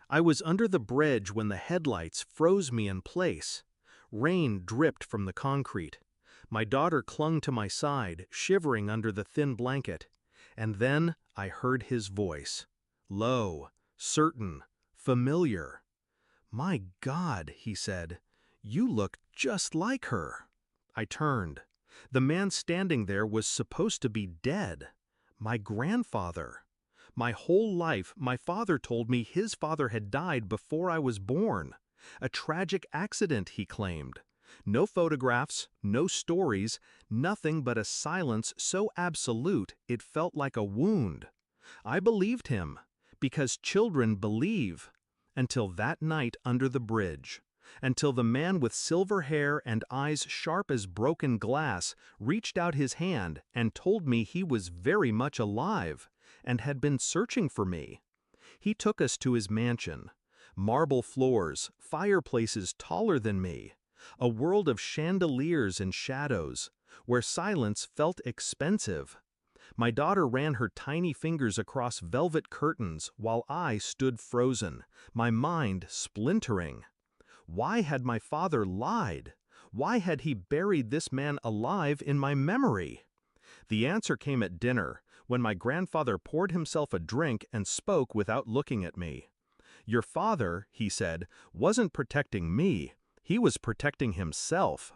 I was under the bridge when the headlights froze me in place. Rain dripped from the concrete. My daughter clung to my side, shivering under the thin blanket. And then I heard his voice. Low, certain, familiar. "My God," he said, "you look just like her." I turned. The man standing there was supposed to be dead. My grandfather. My whole life, my father told me his father had died before I was born. A tragic accident, he claimed. No photographs, no stories, nothing but a silence so absolute it felt like a wound. I believed him, because children believe. Until that night under the bridge. Until the man with silver hair and eyes sharp as broken glass reached out his hand and told me he was very much alive and had been searching for me. He took us to his mansion. Marble floors, fireplaces taller than me, a world of chandeliers and shadows, where silence felt expensive. My daughter ran her tiny fingers across velvet curtains while I stood frozen, my mind splintering. Why had my father lied? Why had he buried this man alive in my memory? The answer came at dinner, when my grandfather poured himself a drink and spoke without looking at me. "Your father," he said, "wasn't protecting me. He was protecting himself."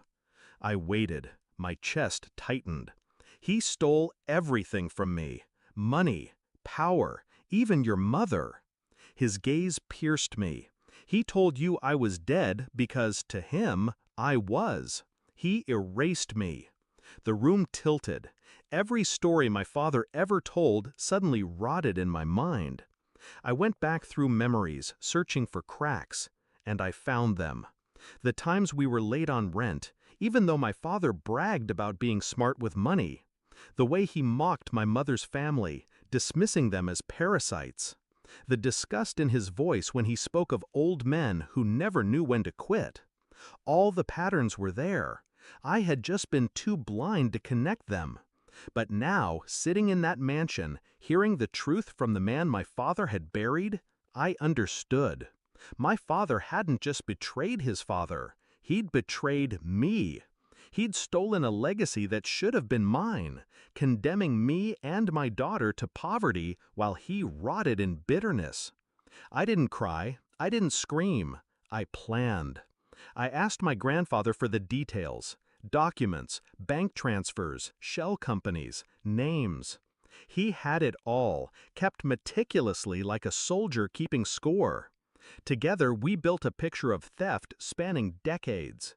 I waited. My chest tightened. He stole everything from me. Money, power, even your mother. His gaze pierced me. He told you I was dead because, to him, I was. He erased me. The room tilted. Every story my father ever told suddenly rotted in my mind. I went back through memories, searching for cracks, and I found them. The times we were late on rent, even though my father bragged about being smart with money. The way he mocked my mother's family, dismissing them as parasites. The disgust in his voice when he spoke of old men who never knew when to quit. All the patterns were there. I had just been too blind to connect them. But now, sitting in that mansion, hearing the truth from the man my father had buried, I understood. My father hadn't just betrayed his father. He'd betrayed me. He'd stolen a legacy that should have been mine, condemning me and my daughter to poverty while he rotted in bitterness. I didn't cry. I didn't scream. I planned. I asked my grandfather for the details, documents, bank transfers, shell companies, names. He had it all, kept meticulously like a soldier keeping score. Together, we built a picture of theft spanning decades.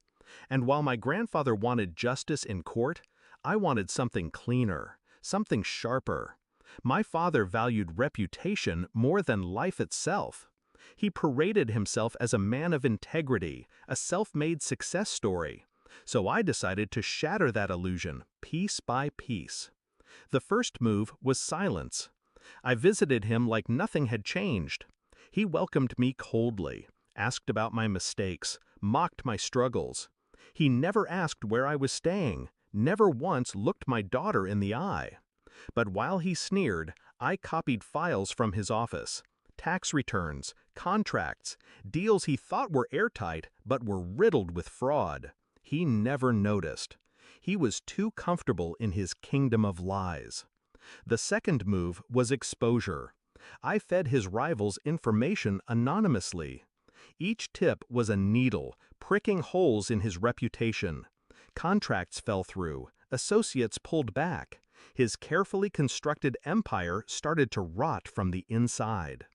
And while my grandfather wanted justice in court, I wanted something cleaner, something sharper. My father valued reputation more than life itself. He paraded himself as a man of integrity, a self-made success story. So I decided to shatter that illusion, piece by piece. The first move was silence. I visited him like nothing had changed. He welcomed me coldly, asked about my mistakes, mocked my struggles. He never asked where I was staying, never once looked my daughter in the eye. But while he sneered, I copied files from his office. Tax returns, contracts, deals he thought were airtight but were riddled with fraud. He never noticed. He was too comfortable in his kingdom of lies. The second move was exposure. I fed his rivals information anonymously. Each tip was a needle, pricking holes in his reputation. Contracts fell through, associates pulled back. His carefully constructed empire started to rot from the inside.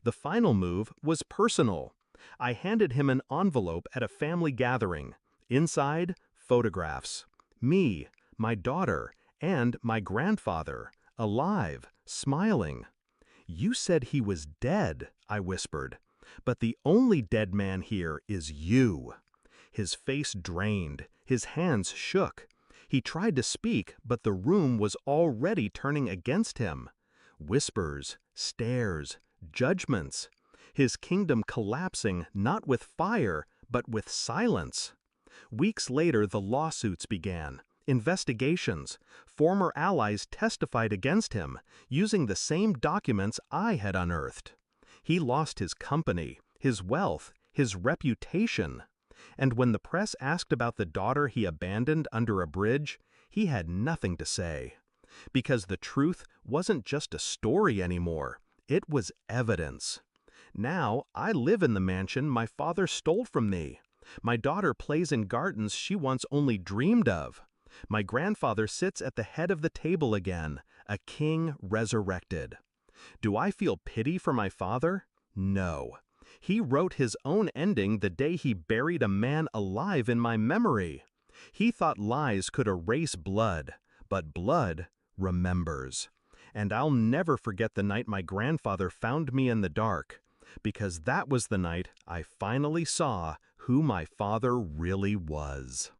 The final move was personal. I handed him an envelope at a family gathering. Inside, photographs. Me, my daughter, and my grandfather, alive, smiling. "You said he was dead," I whispered. "But the only dead man here is you." His face drained, his hands shook. He tried to speak, but the room was already turning against him. Whispers, stares, judgments. His kingdom collapsing not with fire, but with silence. Weeks later, the lawsuits began. Investigations. Former allies testified against him, using the same documents I had unearthed. He lost his company, his wealth, his reputation. And when the press asked about the daughter he abandoned under a bridge, he had nothing to say. Because the truth wasn't just a story anymore, it was evidence. Now I live in the mansion my father stole from me. My daughter plays in gardens she once only dreamed of. My grandfather sits at the head of the table again, a king resurrected. Do I feel pity for my father? No. He wrote his own ending the day he buried a man alive in my memory. He thought lies could erase blood, but blood remembers. And I'll never forget the night my grandfather found me in the dark, because that was the night I finally saw who my father really was.